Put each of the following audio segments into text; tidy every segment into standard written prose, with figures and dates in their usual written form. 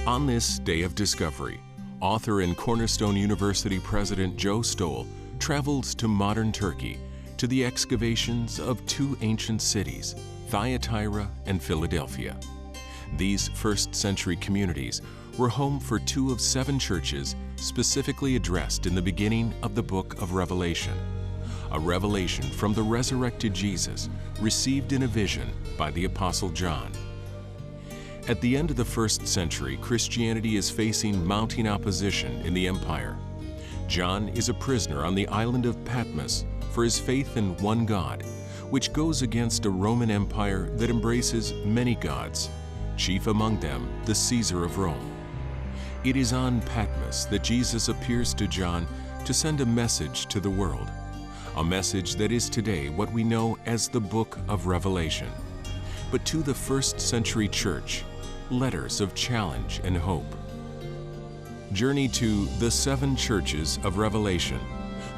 On this day of discovery, author and Cornerstone University President Joe Stoll travels to modern Turkey to the excavations of two ancient cities, Thyatira and Philadelphia. These first-century communities were home for two of 7 churches specifically addressed in the beginning of the book of Revelation, a revelation from the resurrected Jesus received in a vision by the Apostle John. At the end of the first century, Christianity is facing mounting opposition in the empire. John is a prisoner on the island of Patmos for his faith in one God, which goes against a Roman Empire that embraces many gods, chief among them the Caesar of Rome. It is on Patmos that Jesus appears to John to send a message to the world, a message that is today what we know as the Book of Revelation. But to the first century church, letters of challenge and hope. Journey to the 7 churches of Revelation,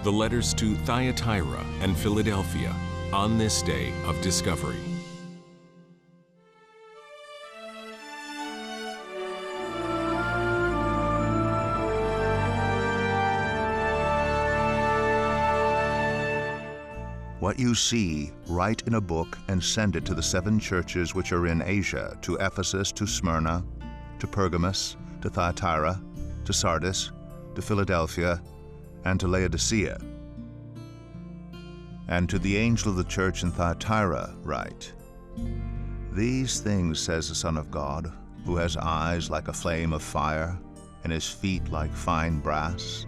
the letters to Thyatira and Philadelphia on this day of discovery. What you see, write in a book and send it to the 7 churches which are in Asia, to Ephesus, to Smyrna, to Pergamos, to Thyatira, to Sardis, to Philadelphia, and to Laodicea. And to the angel of the church in Thyatira write, These things says the Son of God, who has eyes like a flame of fire, and his feet like fine brass.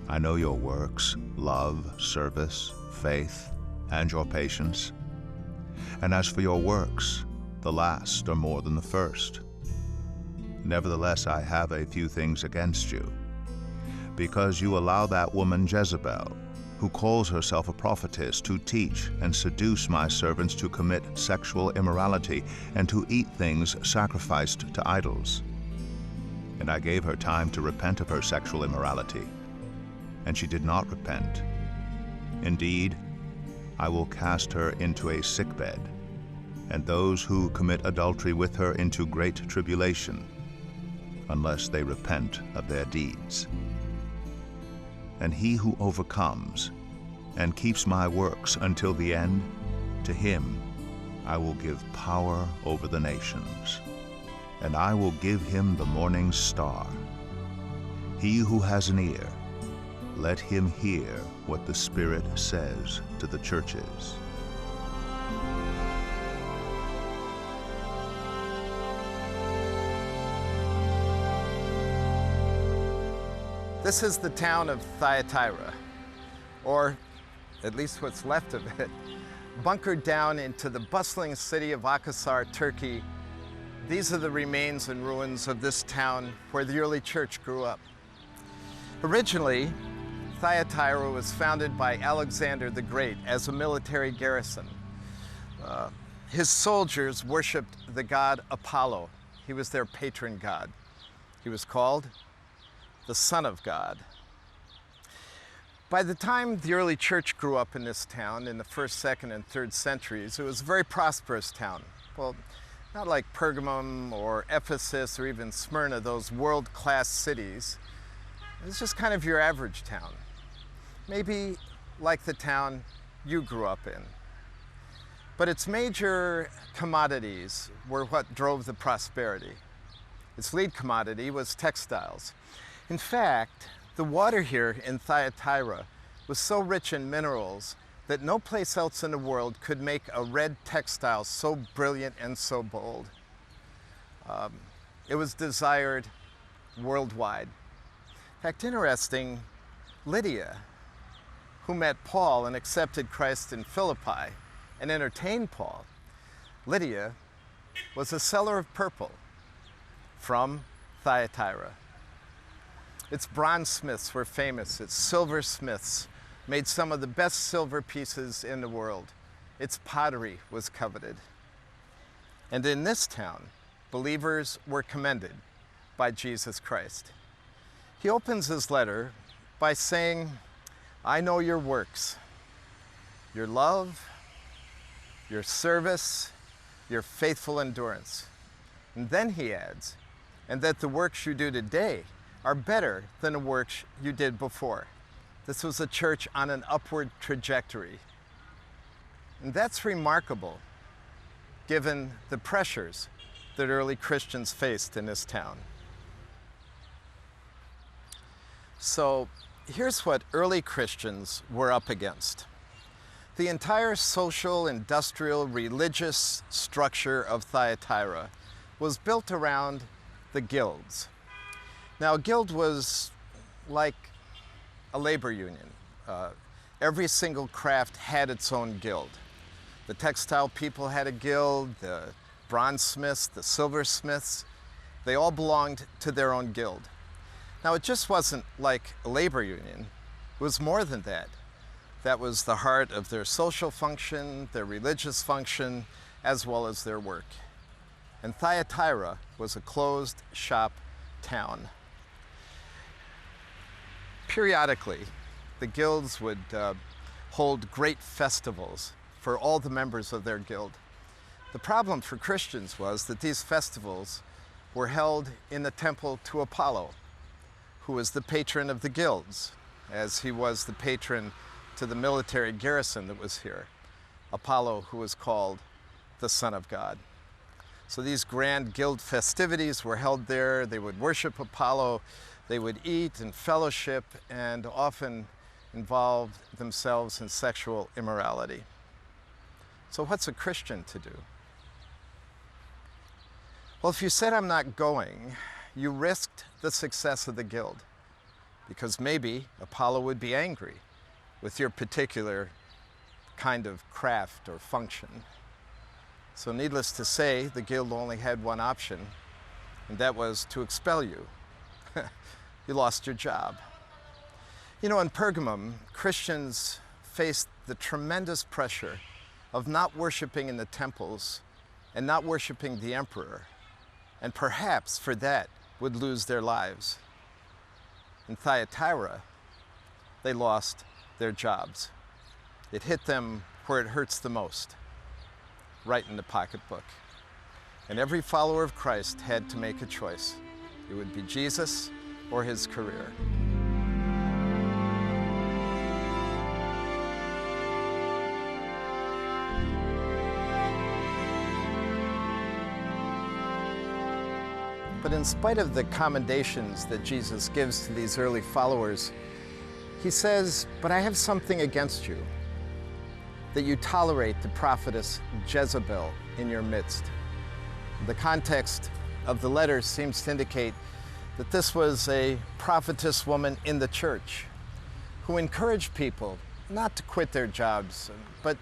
I know your works, love, service, faith, and your patience. And as for your works, the last are more than the first. Nevertheless, I have a few things against you, because you allow that woman Jezebel, who calls herself a prophetess, to teach and seduce my servants to commit sexual immorality and to eat things sacrificed to idols. And I gave her time to repent of her sexual immorality, and she did not repent. Indeed, I will cast her into a sickbed, and those who commit adultery with her into great tribulation, unless they repent of their deeds. And he who overcomes and keeps my works until the end, to him I will give power over the nations, and I will give him the morning star. He who has an ear, let him hear what the Spirit says to the churches. This is the town of Thyatira, or at least what's left of it, bunkered down into the bustling city of Akhisar, Turkey. These are the remains and ruins of this town where the early church grew up. Originally, Thyatira was founded by Alexander the Great as a military garrison. His soldiers worshipped the god Apollo. He was their patron god. He was called the Son of God. By the time the early church grew up in this town in the 1st, 2nd, and 3rd centuries, it was a very prosperous town. Well, not like Pergamum or Ephesus or even Smyrna, those world-class cities. It was just kind of your average town. Maybe like the town you grew up in. But its major commodities were what drove the prosperity. Its lead commodity was textiles. In fact, the water here in Thyatira was so rich in minerals that no place else in the world could make a red textile so brilliant and so bold. It was desired worldwide. In fact, interesting, Lydia, who met Paul and accepted Christ in Philippi and entertained Paul, Lydia was a seller of purple from Thyatira. Its bronzesmiths were famous. Its silversmiths made some of the best silver pieces in the world. Its pottery was coveted. And in this town, believers were commended by Jesus Christ. He opens his letter by saying, I know your works, your love, your service, your faithful endurance. And then he adds, and that the works you do today are better than the works you did before. This was a church on an upward trajectory. And that's remarkable, given the pressures that early Christians faced in this town. So here's what early Christians were up against. The entire social, industrial, religious structure of Thyatira was built around the guilds. Now, a guild was like a labor union. Every single craft had its own guild. The textile people had a guild, the bronzesmiths, the silversmiths, they all belonged to their own guild. Now, it just wasn't like a labor union. It was more than that. That was the heart of their social function, their religious function, as well as their work. And Thyatira was a closed shop town. Periodically, the guilds would hold great festivals for all the members of their guild. The problem for Christians was that these festivals were held in the temple to Apollo, who was the patron of the guilds, as he was the patron to the military garrison that was here. Apollo, who was called the Son of God. So these grand guild festivities were held there. They would worship Apollo, they would eat and fellowship, and often involved themselves in sexual immorality. So what's a Christian to do? Well, if you said, "I'm not going," you risked the success of the guild, because maybe Apollo would be angry with your particular kind of craft or function. So needless to say, the guild only had one option, and that was to expel you. You lost your job. You know, in Pergamum, Christians faced the tremendous pressure of not worshiping in the temples and not worshiping the emperor, and perhaps for that would lose their lives. In Thyatira, they lost their jobs. It hit them where it hurts the most, right in the pocketbook. And every follower of Christ had to make a choice. It would be Jesus or his career. But in spite of the commendations that Jesus gives to these early followers, he says, "But I have something against you, that you tolerate the prophetess Jezebel in your midst." The context of the letter seems to indicate that this was a prophetess woman in the church who encouraged people not to quit their jobs, but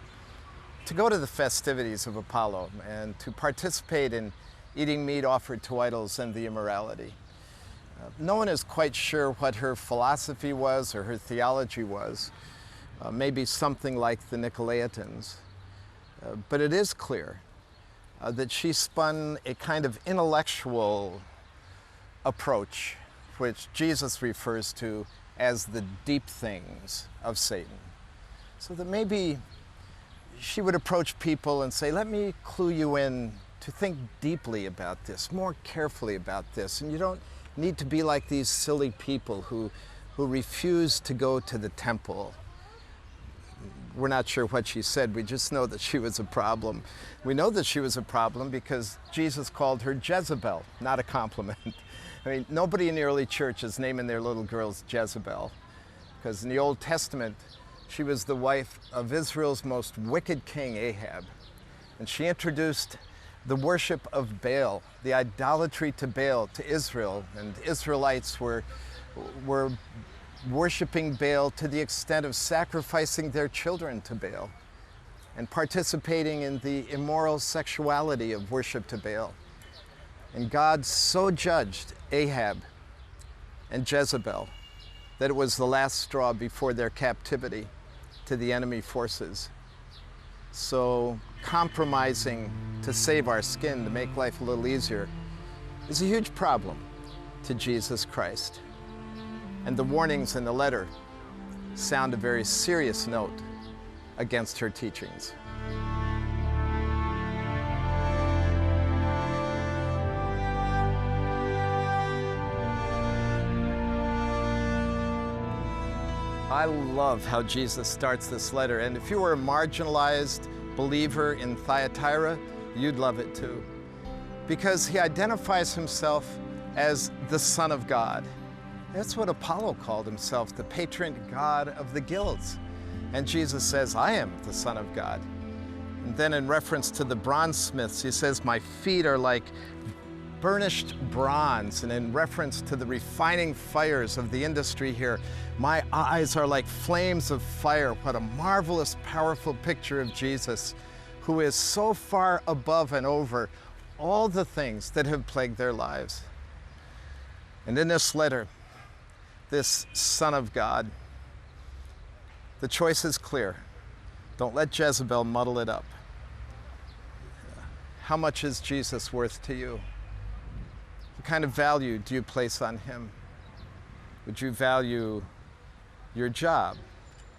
to go to the festivities of Apollo and to participate in eating meat offered to idols and the immorality. No one is quite sure what her philosophy was or her theology was, maybe something like the Nicolaitans. But it is clear that she spun a kind of intellectual approach, which Jesus refers to as the deep things of Satan. So that maybe she would approach people and say, "Let me clue you in to think deeply about this, more carefully about this, and you don't need to be like these silly people who refuse to go to the temple." We're not sure what she said, we just know that she was a problem. We know that she was a problem because Jesus called her Jezebel, not a compliment. I mean, nobody in the early church is naming their little girls Jezebel, because in the Old Testament, she was the wife of Israel's most wicked king, Ahab. And she introduced the worship of Baal, the idolatry to Baal, to Israel. And Israelites were worshiping Baal to the extent of sacrificing their children to Baal and participating in the immoral sexuality of worship to Baal. And God so judged Ahab and Jezebel that it was the last straw before their captivity to the enemy forces. So compromising to save our skin, to make life a little easier, is a huge problem to Jesus Christ. And the warnings in the letter sound a very serious note against her teachings. I love how Jesus starts this letter, and if you were a marginalized believer in Thyatira, you'd love it too, because he identifies himself as the Son of God. That's what Apollo called himself, the patron god of the guilds. And Jesus says, I am the Son of God. And then in reference to the bronze smiths, he says, my feet are like burnished bronze. And in reference to the refining fires of the industry here, my eyes are like flames of fire. What a marvelous, powerful picture of Jesus, who is so far above and over all the things that have plagued their lives. And in this letter, this Son of God, the choice is clear. Don't let Jezebel muddle it up. How much is Jesus worth to you? What kind of value do you place on him? Would you value your job,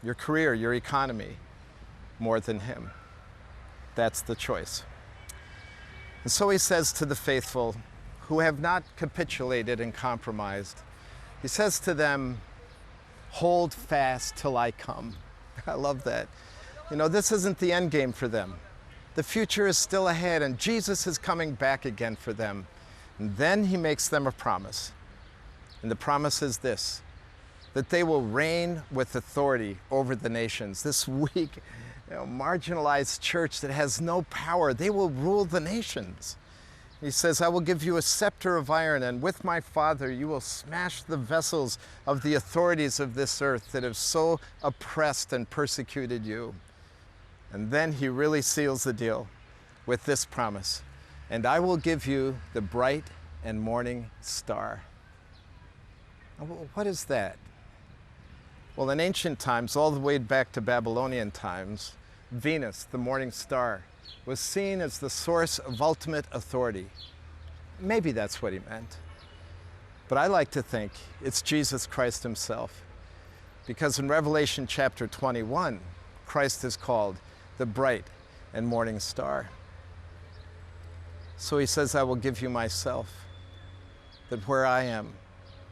your career, your economy more than him? That's the choice. And so he says to the faithful who have not capitulated and compromised, he says to them, hold fast till I come. I love that. You know, this isn't the end game for them. The future is still ahead, and Jesus is coming back again for them. And then he makes them a promise. And the promise is this, that they will reign with authority over the nations. This weak, marginalized church that has no power, they will rule the nations. He says, I will give you a scepter of iron, and with my Father you will smash the vessels of the authorities of this earth that have so oppressed and persecuted you. And then he really seals the deal with this promise. And I will give you the bright and morning star. What is that? Well, in ancient times, all the way back to Babylonian times, Venus, the morning star, was seen as the source of ultimate authority. Maybe that's what he meant. But I like to think it's Jesus Christ himself. Because in Revelation chapter 21, Christ is called the bright and morning star. So he says, I will give you myself, that where I am,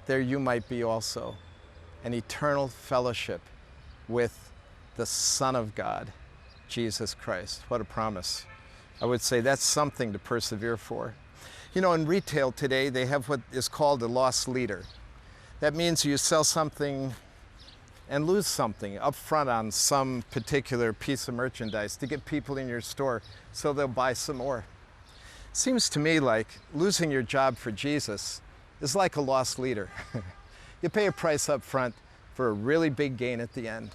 there you might be also, an eternal fellowship with the Son of God, Jesus Christ. What a promise. I would say that's something to persevere for. You know, in retail today, they have what is called a loss leader. That means you sell something and lose something up front on some particular piece of merchandise to get people in your store so they'll buy some more. Seems to me like losing your job for Jesus is like a loss leader. You pay a price up front for a really big gain at the end.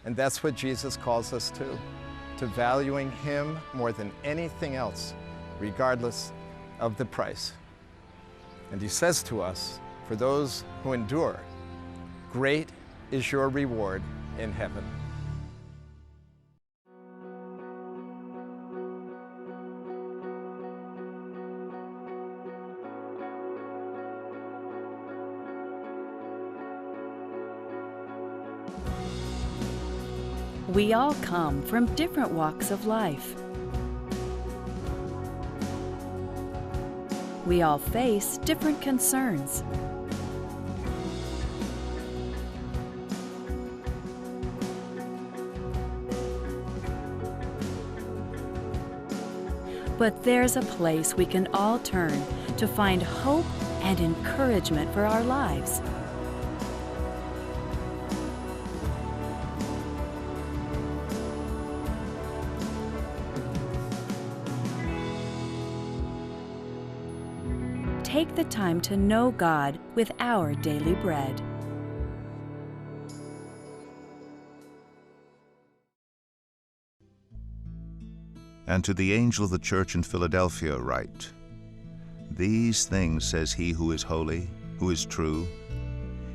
And that's what Jesus calls us to valuing him more than anything else, regardless of the price. And he says to us, for those who endure, great is your reward in heaven. We all come from different walks of life. We all face different concerns. But there's a place we can all turn to find hope and encouragement for our lives. Take the time to know God with our daily bread. And to the angel of the church in Philadelphia write, these things says he who is holy, who is true,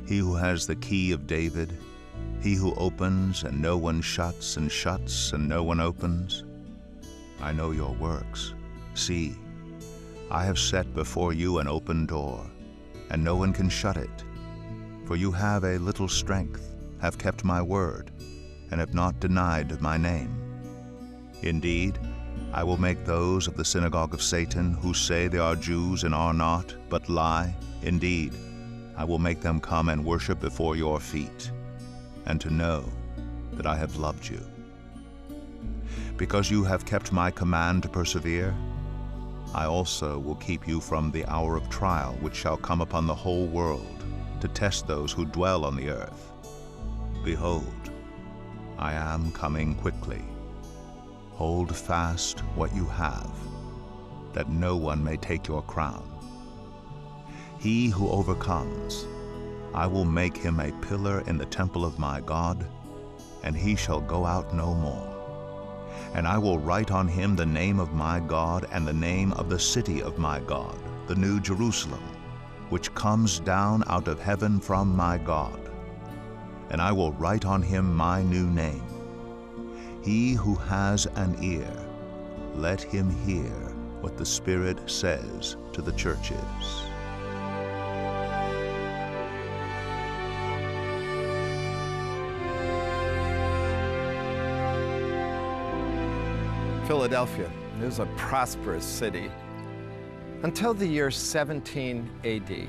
he who has the key of David, he who opens and no one shuts, and shuts and no one opens. I know your works. See, I have set before you an open door, and no one can shut it. For you have a little strength, have kept my word, and have not denied my name. Indeed, I will make those of the synagogue of Satan who say they are Jews and are not, but lie. Indeed, I will make them come and worship before your feet. and to know that I have loved you. Because you have kept my command to persevere, I also will keep you from the hour of trial which shall come upon the whole world to test those who dwell on the earth. Behold, I am coming quickly. Hold fast what you have, that no one may take your crown. He who overcomes, I will make him a pillar in the temple of my God, and he shall go out no more. And I will write on him the name of my God and the name of the city of my God, the New Jerusalem, which comes down out of heaven from my God. And I will write on him my new name. He who has an ear, let him hear what the Spirit says to the churches. Philadelphia is a prosperous city until the year 17 AD,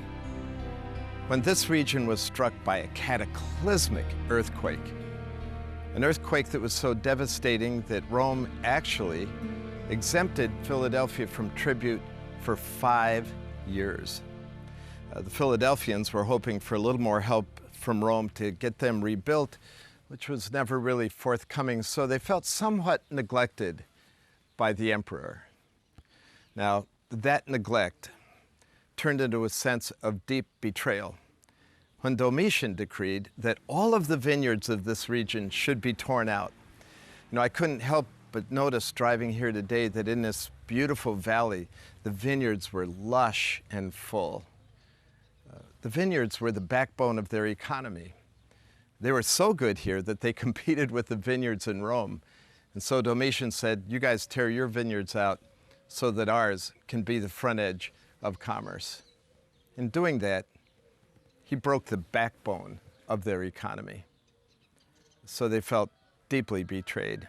when this region was struck by a cataclysmic earthquake. An earthquake that was so devastating that Rome actually exempted Philadelphia from tribute for 5 years. The Philadelphians were hoping for a little more help from Rome to get them rebuilt, which was never really forthcoming, so they felt somewhat neglected by the emperor. Now, that neglect turned into a sense of deep betrayal when Domitian decreed that all of the vineyards of this region should be torn out. You know, I couldn't help but notice driving here today that in this beautiful valley, the vineyards were lush and full. The vineyards were the backbone of their economy. They were so good here that they competed with the vineyards in Rome. And so Domitian said, you guys tear your vineyards out so that ours can be the front edge of commerce. In doing that, he broke the backbone of their economy. So they felt deeply betrayed.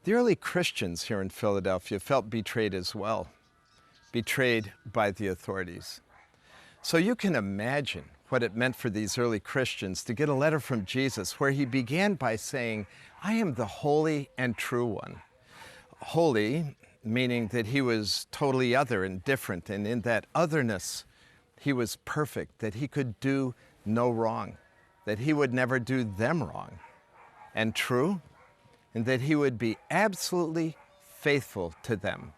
The early Christians here in Philadelphia felt betrayed as well, betrayed by the authorities. So you can imagine what it meant for these early Christians to get a letter from Jesus where he began by saying, I am the holy and true one. Holy, meaning that he was totally other and different, and in that otherness, he was perfect, that he could do no wrong, that he would never do them wrong. And true, and that he would be absolutely faithful to them,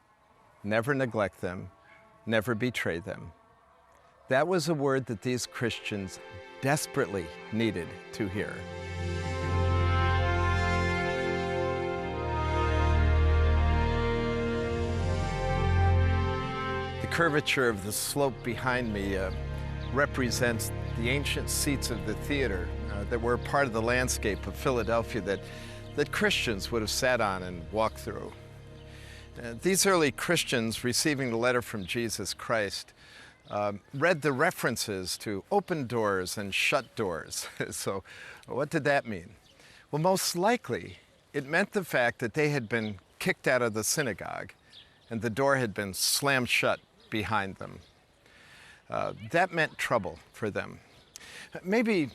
never neglect them, never betray them. That was a word that these Christians desperately needed to hear. The curvature of the slope behind me represents the ancient seats of the theater that were part of the landscape of Philadelphia that Christians would have sat on and walked through. These early Christians receiving the letter from Jesus Christ read the references to open doors and shut doors. So what did that mean? Well, most likely it meant the fact that they had been kicked out of the synagogue and the door had been slammed shut behind them. That meant trouble for them. Maybe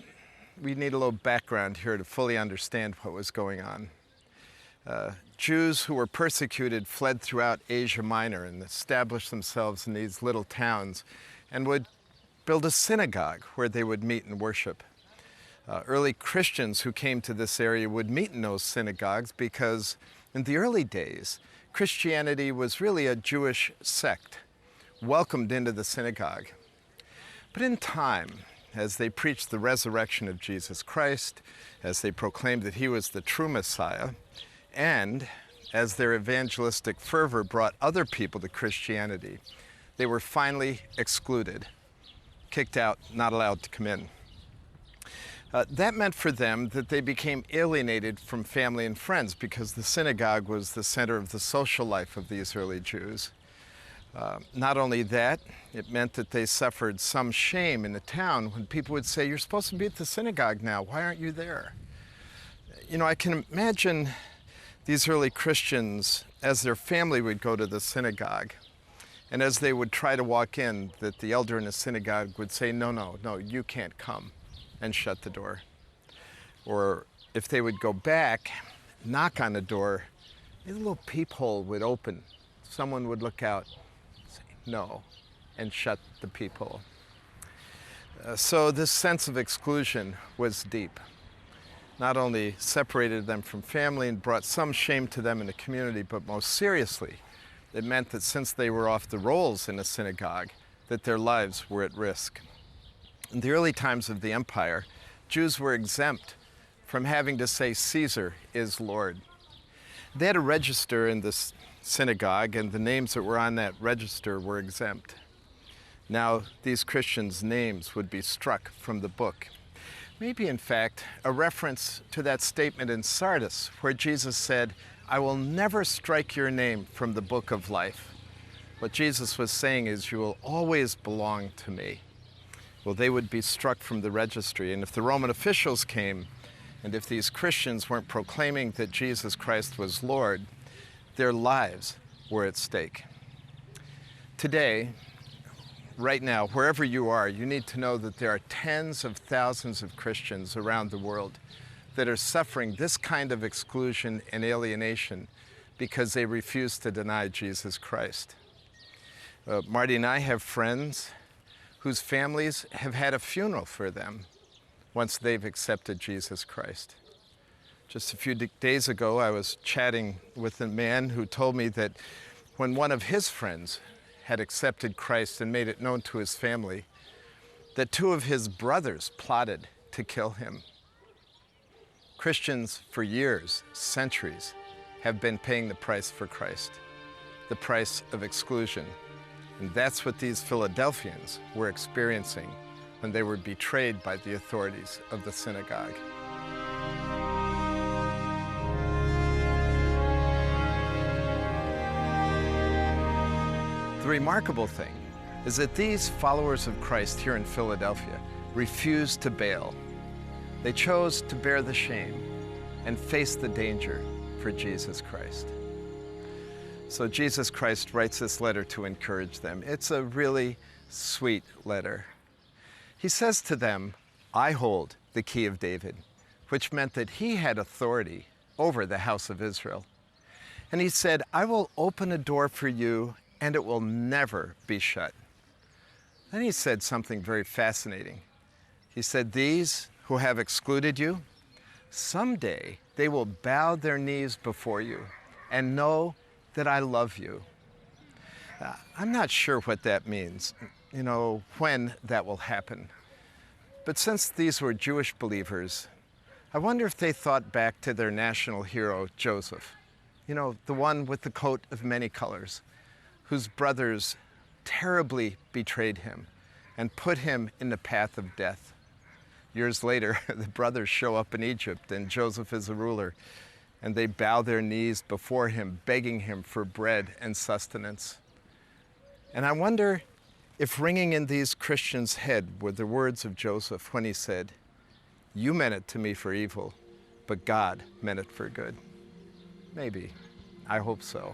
we need a little background here to fully understand what was going on. Jews who were persecuted fled throughout Asia Minor and established themselves in these little towns and would build a synagogue where they would meet and worship. Early Christians who came to this area would meet in those synagogues because in the early days, Christianity was really a Jewish sect, welcomed into the synagogue. But in time, as they preached the resurrection of Jesus Christ, as they proclaimed that he was the true Messiah, and as their evangelistic fervor brought other people to Christianity, they were finally excluded, kicked out, not allowed to come in. That meant for them that they became alienated from family and friends because the synagogue was the center of the social life of these early Jews. Not only that, it meant that they suffered some shame in the town when people would say, you're supposed to be at the synagogue now, why aren't you there? You know, I can imagine these early Christians, as their family would go to the synagogue, and as they would try to walk in, that the elder in the synagogue would say, no, you can't come, and shut the door. Or if they would go back, knock on the door, a little peephole would open. Someone would look out, say no, and shut the peephole. So this sense of exclusion was deep. Not only separated them from family and brought some shame to them in the community, but most seriously, it meant that since they were off the rolls in a synagogue, that their lives were at risk. In the early times of the empire, Jews were exempt from having to say Caesar is Lord. They had a register in this synagogue, and the names that were on that register were exempt. Now, these Christians' names would be struck from the book. Maybe, in fact, a reference to that statement in Sardis, where Jesus said, I will never strike your name from the book of life. What Jesus was saying is, you will always belong to me. Well, they would be struck from the registry, and if the Roman officials came, and if these Christians weren't proclaiming that Jesus Christ was Lord, their lives were at stake. Today, right now, wherever you are, you need to know that there are tens of thousands of Christians around the world that are suffering this kind of exclusion and alienation because they refuse to deny Jesus Christ. Marty and I have friends whose families have had a funeral for them once they've accepted Jesus Christ. Just a few days ago, I was chatting with a man who told me that when one of his friends had accepted Christ and made it known to his family, that two of his brothers plotted to kill him. Christians for years, centuries, have been paying the price for Christ, the price of exclusion. And that's what these Philadelphians were experiencing when they were betrayed by the authorities of the synagogue. The remarkable thing is that these followers of Christ here in Philadelphia refused to bail. They chose to bear the shame and face the danger for Jesus Christ. So Jesus Christ writes this letter to encourage them. It's a really sweet letter. He says to them, I hold the key of David, which meant that he had authority over the house of Israel. And he said, I will open a door for you and it will never be shut. Then he said something very fascinating. He said, these who have excluded you, someday they will bow their knees before you and know that I love you. I'm not sure what that means, when that will happen. But since these were Jewish believers, I wonder if they thought back to their national hero, Joseph, the one with the coat of many colors, whose brothers terribly betrayed him and put him in the path of death. Years later, the brothers show up in Egypt and Joseph is a ruler, and they bow their knees before him, begging him for bread and sustenance. And I wonder if ringing in these Christians' head were the words of Joseph when he said, you meant it to me for evil, but God meant it for good. Maybe. I hope so.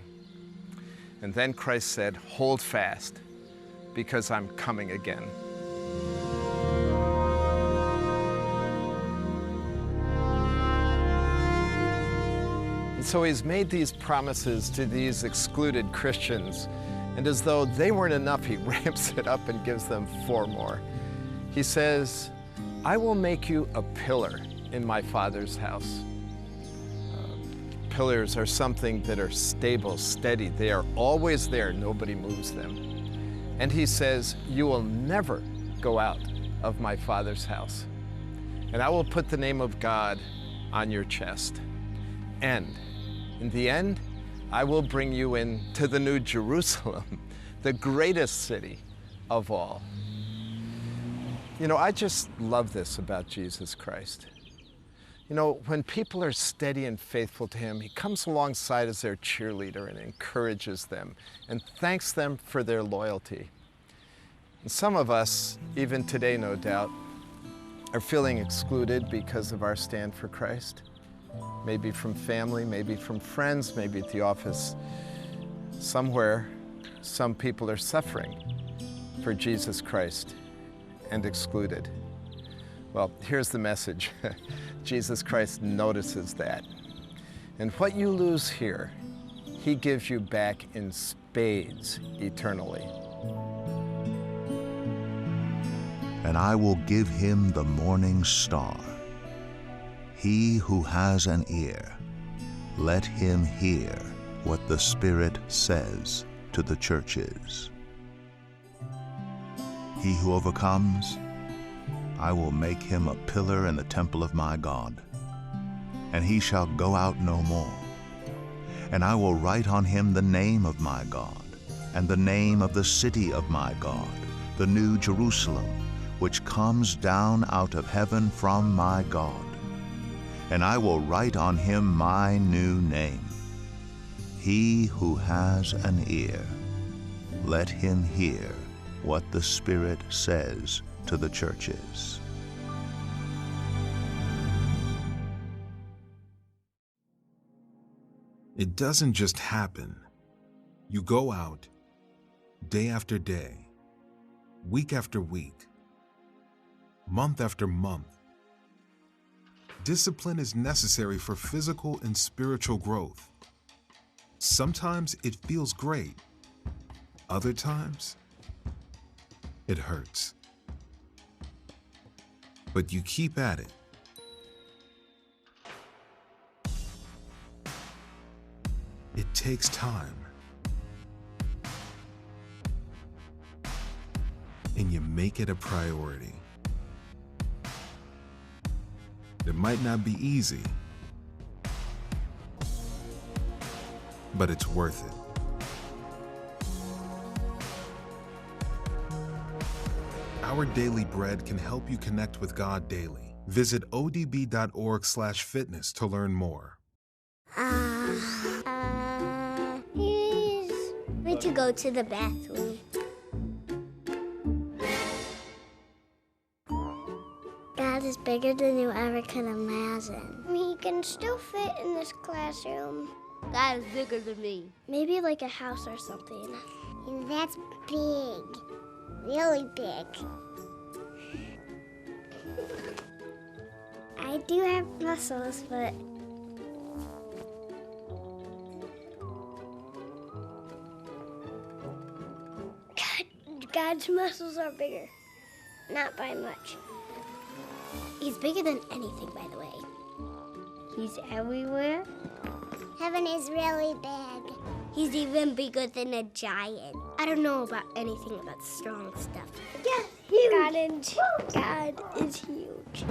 And then Christ said, hold fast, because I'm coming again. And so he's made these promises to these excluded Christians, and as though they weren't enough, he ramps it up and gives them 4 more. He says, I will make you a pillar in my Father's house. Pillars are something that are stable, steady. They are always there. Nobody moves them. And he says, you will never go out of my Father's house. And I will put the name of God on your chest. And in the end, I will bring you into the New Jerusalem, the greatest city of all. I just love this about Jesus Christ. When people are steady and faithful to him, he comes alongside as their cheerleader and encourages them and thanks them for their loyalty. And some of us, even today, no doubt, are feeling excluded because of our stand for Christ. Maybe from family, maybe from friends, maybe at the office. Somewhere, some people are suffering for Jesus Christ and excluded. Well, here's the message. Jesus Christ notices that. And what you lose here, he gives you back in spades eternally. And I will give him the morning star. He who has an ear, let him hear what the Spirit says to the churches. He who overcomes, I will make him a pillar in the temple of my God, and he shall go out no more. And I will write on him the name of my God, and the name of the city of my God, the new Jerusalem, which comes down out of heaven from my God. And I will write on him my new name. He who has an ear, let him hear what the Spirit says to the churches. It doesn't just happen. You go out day after day, week after week, month after month. Discipline is necessary for physical and spiritual growth. Sometimes it feels great. Other times, it hurts. But you keep at it. It takes time. And you make it a priority. It might not be easy, but it's worth it. Our Daily Bread can help you connect with God daily. Visit odb.org/fitness to learn more. Please. Need to go to the bathroom. God is bigger than you ever could imagine. He can still fit in this classroom. God is bigger than me. Maybe like a house or something. And that's big. Really big. I do have muscles, but God's muscles are bigger. Not by much. He's bigger than anything, by the way. He's everywhere. Heaven is really big. He's even bigger than a giant. I don't know about anything about strong stuff. Yeah, huge. God is huge.